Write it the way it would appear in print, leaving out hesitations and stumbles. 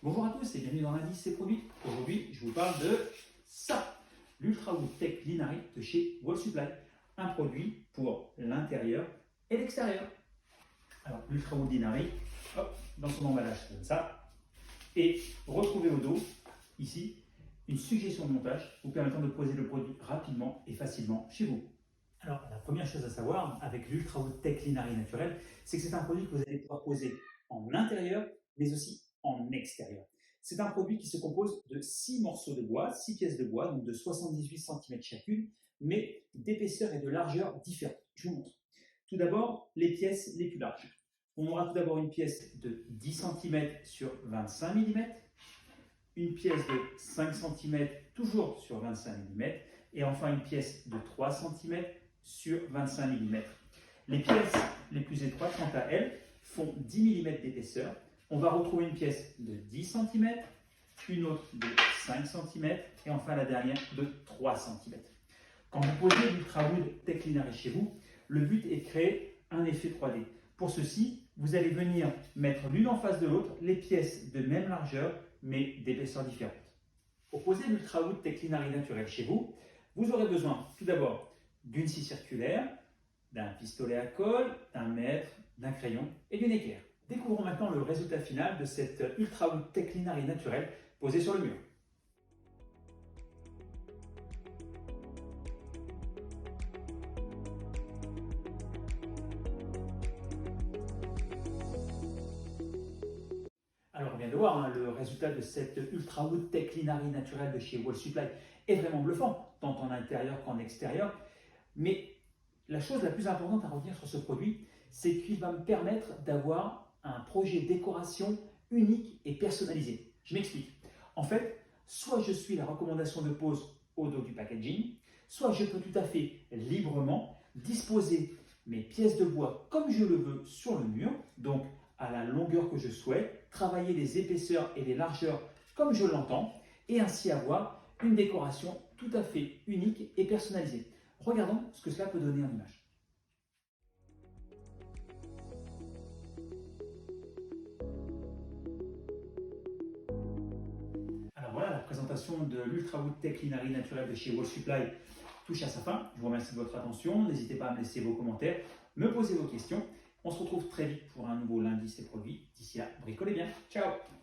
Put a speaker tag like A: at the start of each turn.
A: Bonjour à tous et bienvenue dans l'indice et produits. Aujourd'hui, je vous parle de ça, l'Ultrawood Tech Linari de chez Wall Supply. Un produit pour l'intérieur et l'extérieur. Alors, l'Ultrawood Linari, hop, dans son emballage, c'est comme ça. Et retrouvez au dos, ici, une suggestion de montage vous permettant de poser le produit rapidement et facilement chez vous. Alors, la première chose à savoir avec l'Ultrawood Tech Linari naturel, c'est que c'est un produit que vous allez pouvoir poser en intérieur, mais aussi en extérieur. C'est un produit qui se compose de 6 morceaux de bois, 6 pièces de bois, donc de 78 cm chacune, mais d'épaisseur et de largeur différentes. Je vous montre. Tout d'abord, les pièces les plus larges. On aura tout d'abord une pièce de 10 cm sur 25 mm, une pièce de 5 cm toujours sur 25 mm, et enfin une pièce de 3 cm sur 25 mm. Les pièces les plus étroites, quant à elles, font 10 mm d'épaisseur. On va retrouver une pièce de 10 cm, une autre de 5 cm et enfin la dernière de 3 cm. Quand vous posez l'Ultrawood Tech Linari chez vous, le but est de créer un effet 3D. Pour ceci, vous allez venir mettre l'une en face de l'autre les pièces de même largeur mais d'épaisseur différente. Pour poser l'Ultrawood Tech Linari naturel chez vous, vous aurez besoin tout d'abord d'une scie circulaire, d'un pistolet à colle, d'un mètre, d'un crayon et d'une équerre. Découvrons maintenant le résultat final de cette Ultrawood Tech Linari naturel posée sur le mur. Alors on vient de voir, le résultat de cette Ultrawood Tech Linari naturel de chez Wall Supply est vraiment bluffant, tant en intérieur qu'en extérieur. Mais la chose la plus importante à retenir sur ce produit, c'est qu'il va me permettre d'avoir un projet décoration unique et personnalisé. Je m'explique. En fait, soit je suis la recommandation de pose au dos du packaging, soit je peux tout à fait librement disposer mes pièces de bois comme je le veux sur le mur, donc à la longueur que je souhaite, travailler les épaisseurs et les largeurs comme je l'entends, et ainsi avoir une décoration tout à fait unique et personnalisée. Regardons ce que cela peut donner en image. Alors voilà, la présentation de l'Ultrawood Tech Linari naturel de chez Wall Supply touche à sa fin. Je vous remercie de votre attention. N'hésitez pas à me laisser vos commentaires, me poser vos questions. On se retrouve très vite pour un nouveau lundi et produits. D'ici là, bricolez bien. Ciao!